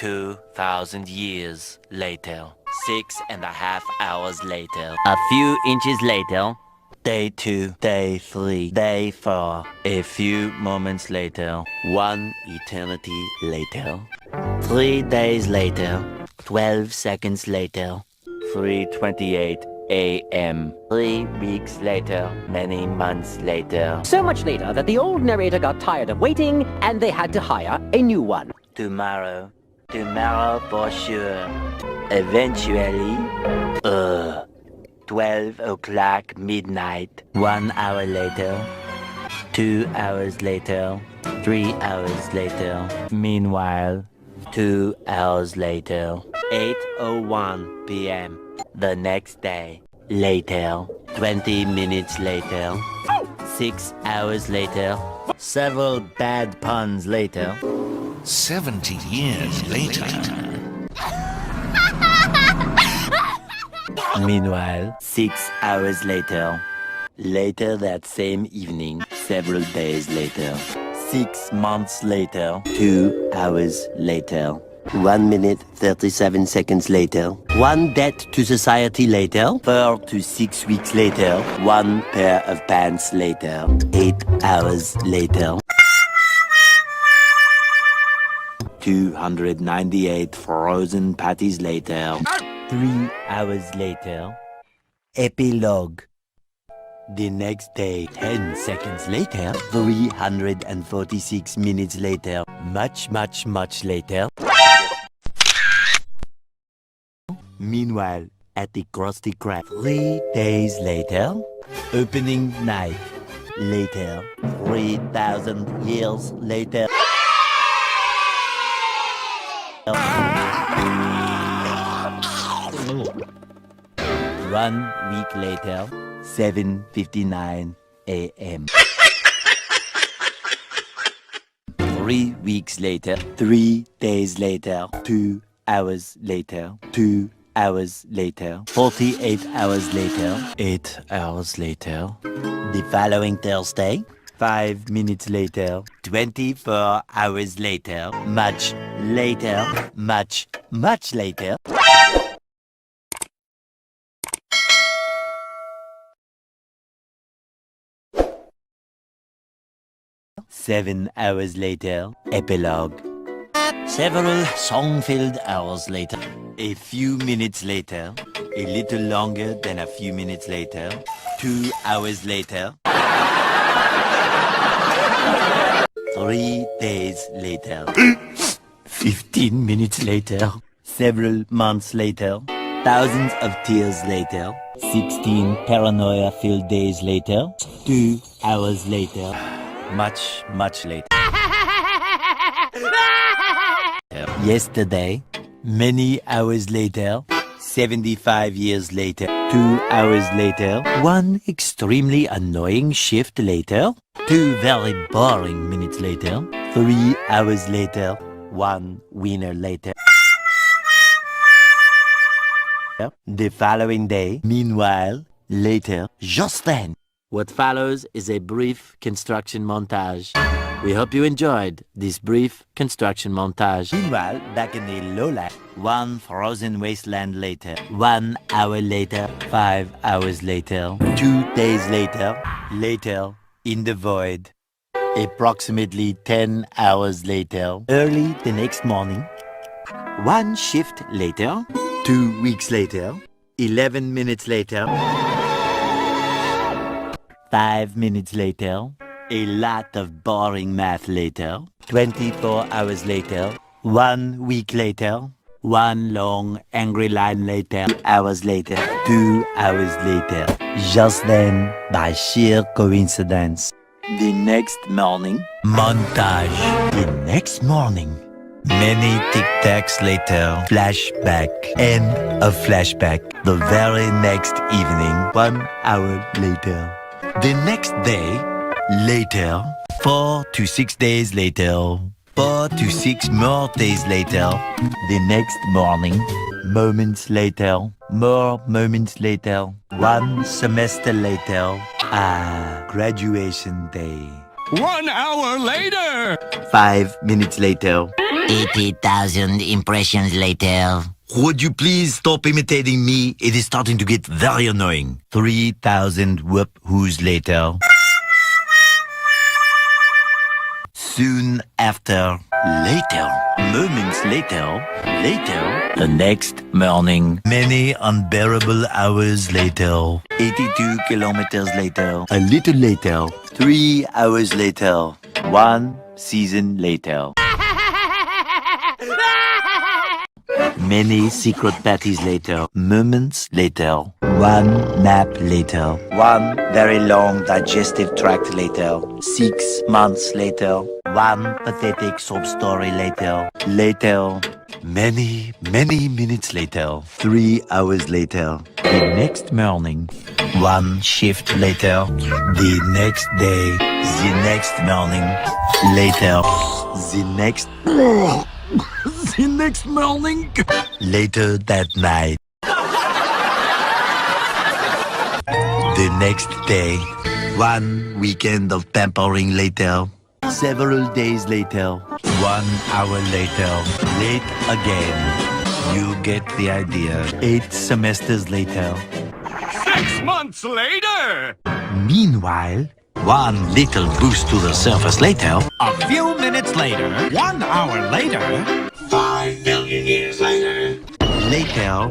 2,000 years later, 6.5 hours later, a few inches later, day 2, day 3, day 4, a few moments later, 1 eternity later, 3 days later, 12 seconds later, 3:28 a.m. 3 weeks later, many months later. So much later that the old narrator got tired of waiting and they had to hire a new one. Tomorrow for sure. Eventually, 12 o'clock midnight. 1 hour later, 2 hours later, 3 hours later. Meanwhile, 2 hours later, 8:01 p.m. The next day. Later, 20 minutes later, 6 hours later, several bad puns later. 70 years later. Meanwhile, 6 hours later. Later that same evening, several days later. 6 months later. 2 hours later. 1 minute, 37 seconds later. 1 debt to society later. 4 to 6 weeks later. 1 pair of pants later. 8 hours later. 298 frozen patties later. 3 hours later. Epilogue. The next day, 10 seconds later. 346 minutes later. Much later. Meanwhile, at the Krusty Krab, 3 days later. Opening night. Later. 3,000 years later. 1 week later, 7:59 a.m. 3 weeks later, 3 days later, 2 hours later, 2 hours later, 48 hours later, 8 hours later. The following Thursday, 5 minutes later, 24 hours later, much later, much later. 7 hours later, epilogue. Several song-filled hours later, a few minutes later, a little longer than a few minutes later, 2 hours later, 3 days later, 15 minutes later, several months later, thousands of tears later, 16 paranoia-filled days later, 2 hours later, much later. Yesterday, many hours later, 75 years later, 2 hours later, 1 extremely annoying shift later, 2 very boring minutes later, 3 hours later, 1 winner later. The following day, meanwhile, later, just then. What follows is a brief construction montage. We hope you enjoyed this brief construction montage. Meanwhile, back in the lowland, 1 frozen wasteland later, 1 hour later, 5 hours later, 2 days later, later in the void, approximately 10 hours later, early the next morning, 1 shift later, 2 weeks later, 11 minutes later, 5 minutes later, a lot of boring math later, 24 hours later, 1 week later, 1 long angry line later, 2 hours later, 2 hours later. Just then, by sheer coincidence, the next morning, montage. The next morning, many tic-tacs later, flashback, and a flashback. The very next evening, 1 hour later. The next day, later, 4 to 6 days later, 4 to 6 more days later. The next morning, moments later, more moments later, 1 semester later, graduation day. 1 hour later! 5 minutes later. 80,000 impressions later. Would you please stop imitating me? It is starting to get very annoying. 3,000 whoop-whoos later. Soon after, later, moments later, the next morning, many unbearable hours later, 82 kilometers later, a little later, 3 hours later, 1 season later. Many secret parties later, moments later, 1 nap later, 1 very long digestive tract later, 6 months later, 1 pathetic sob story later, many minutes later, 3 hours later, the next morning, 1 shift later, the next day, the next morning, later, the next morning, later that night, the next day, 1 weekend of pampering later, several days later, 1 hour later, late again. You get the idea. 8 semesters later. 6 months later! Meanwhile, 1 little boost to the surface later. A few minutes later, 1 hour later, 5 million years later. Later.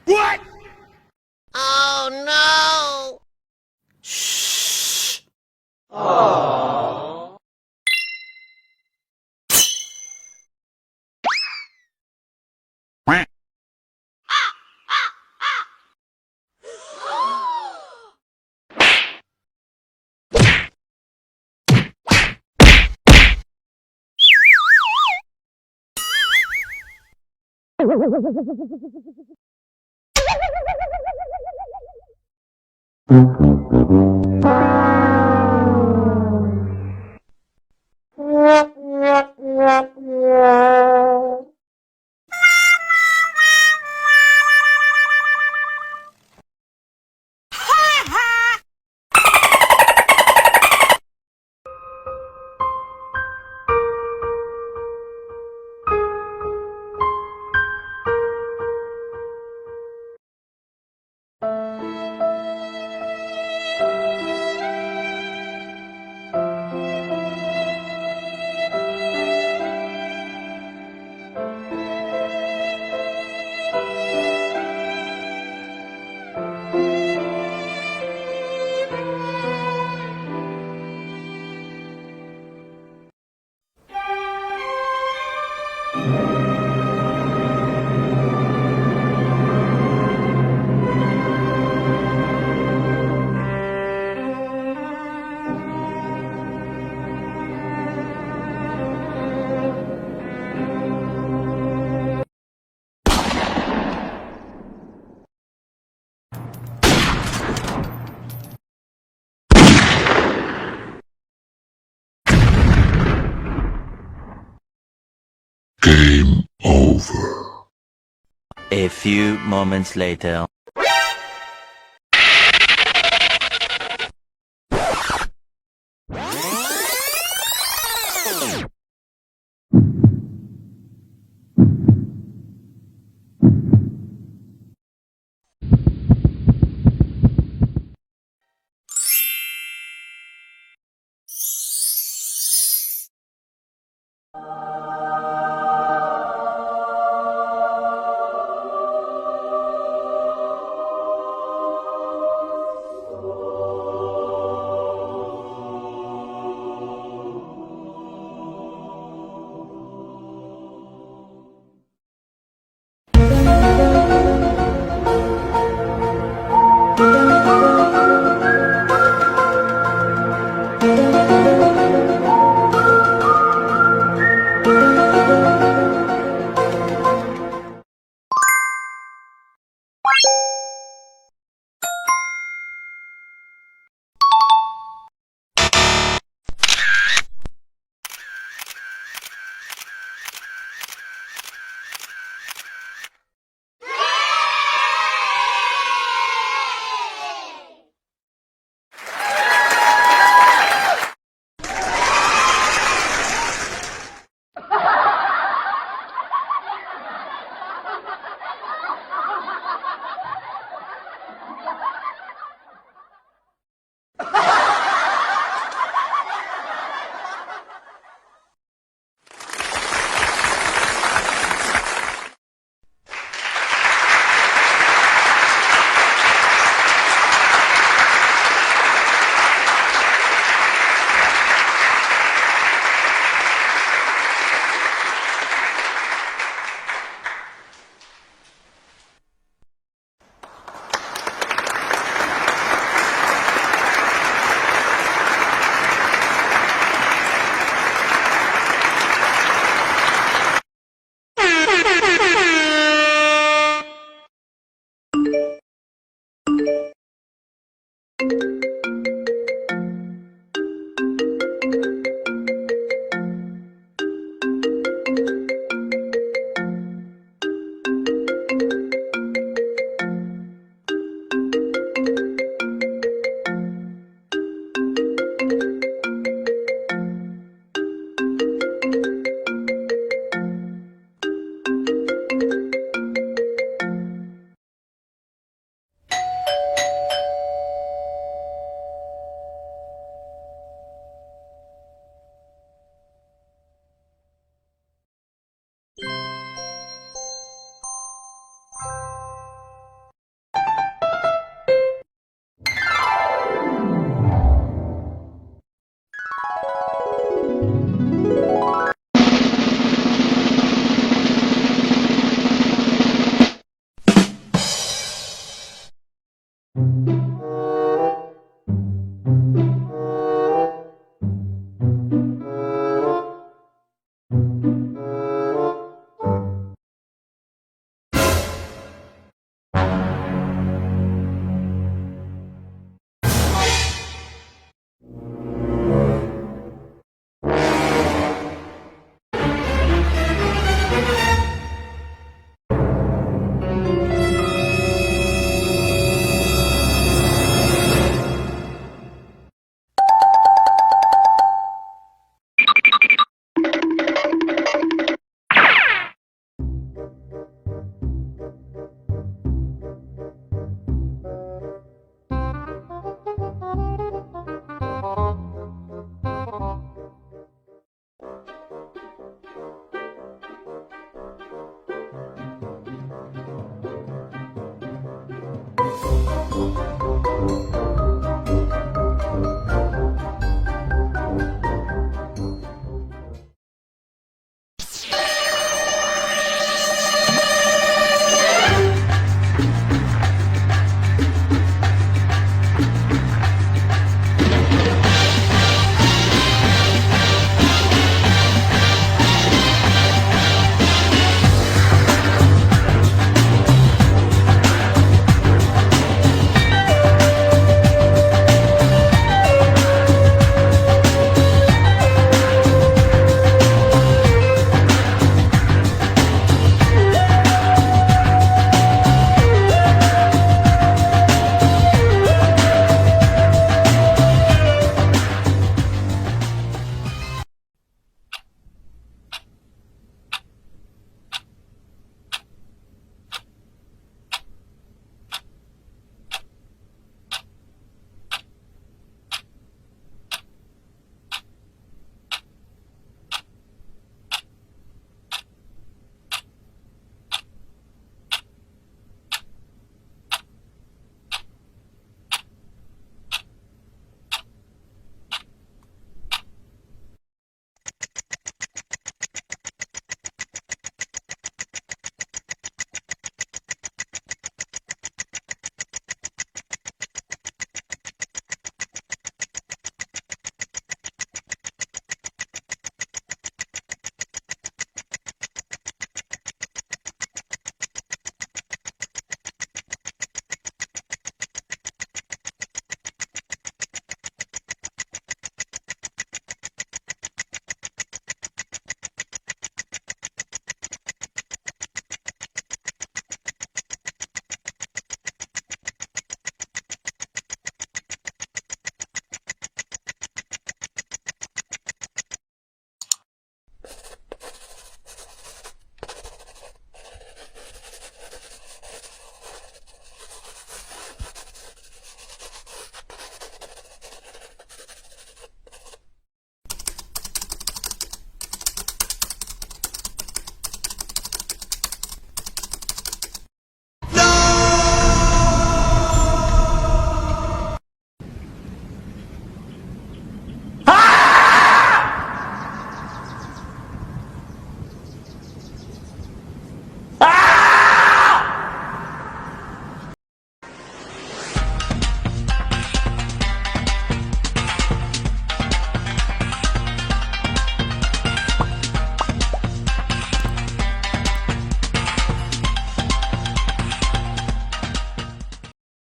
What? Oh no! Shh. Game over. A few moments later. no!